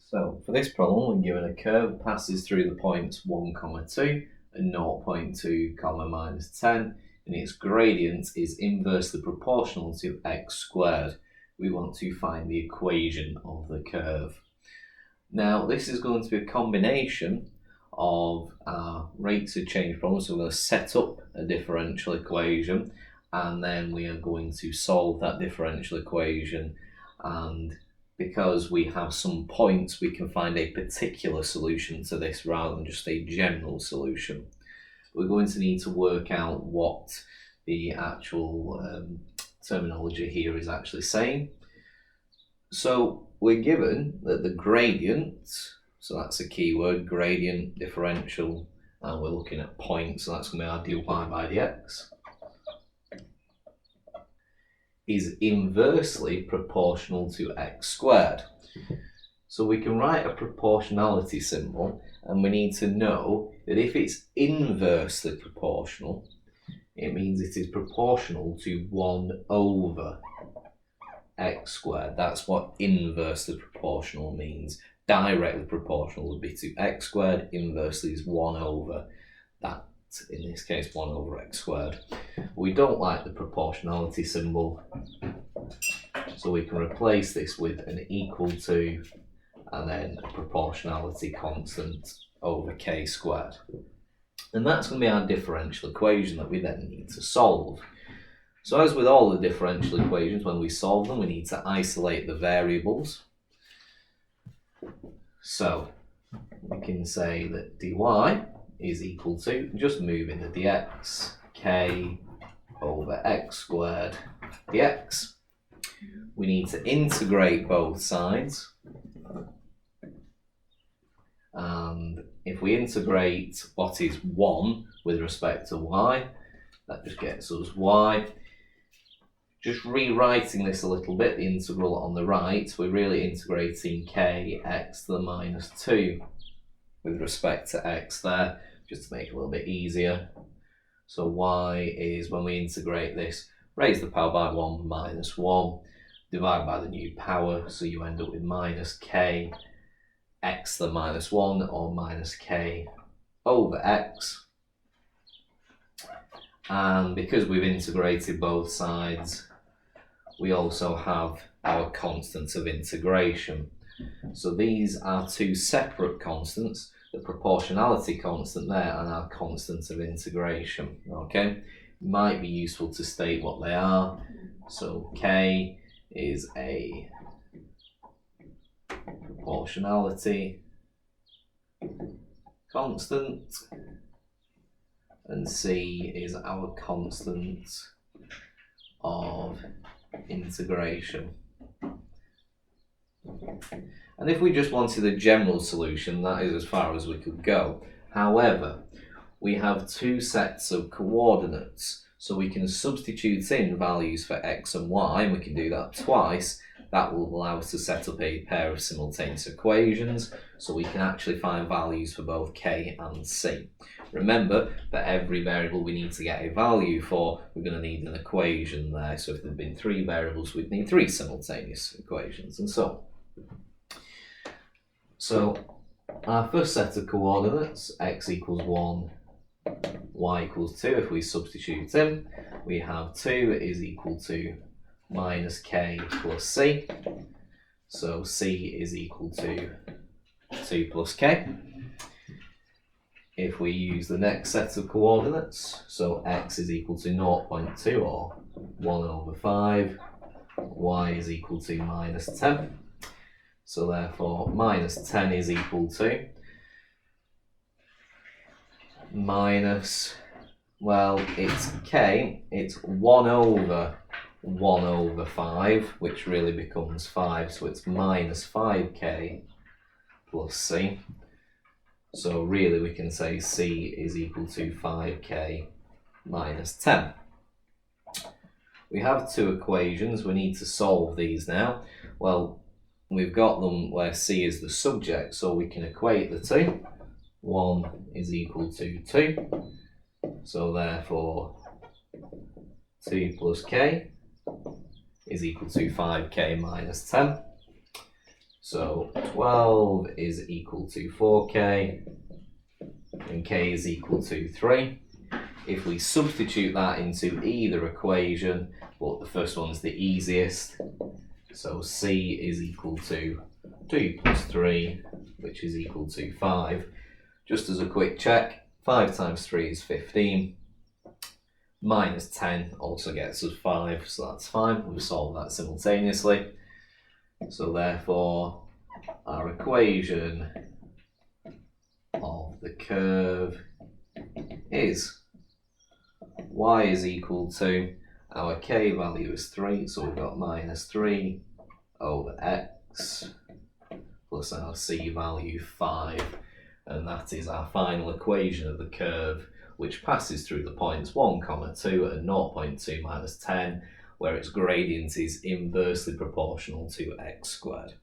So for this problem, we're given a curve passes through the points 1, 2 and 0.2, minus 10, and its gradient is inversely proportional to x squared. We want to find the equation of the curve. Now, this is going to be a combination of our rates of change problem. So we're going to set up a differential equation, and then we are going to solve that differential equation, and because we have some points, we can find a particular solution to this rather than just a general solution. We're going to need to work out what the actual terminology here is actually saying. So we're given that the gradient, so that's a key word, gradient, differential, and we're looking at points, so that's going to be our dy by dx, is inversely proportional to x squared. So we can write a proportionality symbol, and we need to know that if it's inversely proportional, it means it is proportional to 1 over x squared. That's what inversely proportional means. Directly proportional would be to x squared, inversely is 1 over that. In this case, 1 over x squared. We don't like the proportionality symbol, so we can replace this with an equal to and then a proportionality constant over k squared. And that's going to be our differential equation that we then need to solve. So as with all the differential equations, when we solve them, we need to isolate the variables. So we can say that dy is equal to, just moving the dx, k over x squared dx. We need to integrate both sides. And if we integrate what is 1 with respect to y, that just gets us y. Just rewriting this a little bit, the integral on the right, we're really integrating k x to the minus 2 with respect to x there, just to make it a little bit easier. So y is, when we integrate this, raise the power by 1 minus 1, divide by the new power, so you end up with minus k x to the minus 1, or minus k over x. And because we've integrated both sides, we also have our constants of integration. So these are two separate constants, the proportionality constant there and our constant of integration. Okay, might be useful to state what they are. So k is a proportionality constant, and c is our constant of integration. And if we just wanted a general solution, that is as far as we could go. However, we have two sets of coordinates, so we can substitute in values for x and y, and we can do that twice. That will allow us to set up a pair of simultaneous equations, so we can actually find values for both k and c. Remember that every variable we need to get a value for, we're going to need an equation there. So if there had been 3 variables, we'd need 3 simultaneous equations, and so on. So our first set of coordinates, x equals 1, y equals 2, if we substitute in, we have 2 is equal to minus k plus c. So c is equal to 2 plus k. If we use the next set of coordinates, so x is equal to 0.2 or 1 over 5, y is equal to minus 10. So therefore minus 10 is equal to minus, well, it's k, it's 1 over 5, which really becomes 5, so it's minus 5k plus c. So really we can say c is equal to 5k minus 10. We have 2 equations, we need to solve these now. Well, we've got them where c is the subject, so we can equate the two. 1 is equal to 2, so therefore 2 plus k is equal to 5k minus 10. So 12 is equal to 4k, and k is equal to 3. If we substitute that into either equation, but the first one's the easiest, so c is equal to 2 plus 3, which is equal to 5. Just as a quick check, 5 times 3 is 15, minus 10 also gets us 5, so that's fine. We've solved that simultaneously. So therefore, our equation of the curve is y is equal to, our k value is 3, so we've got minus 3 over x plus our c value 5, and that is our final equation of the curve, which passes through the points 1, 2 and 0.2 minus 10, where its gradient is inversely proportional to x squared.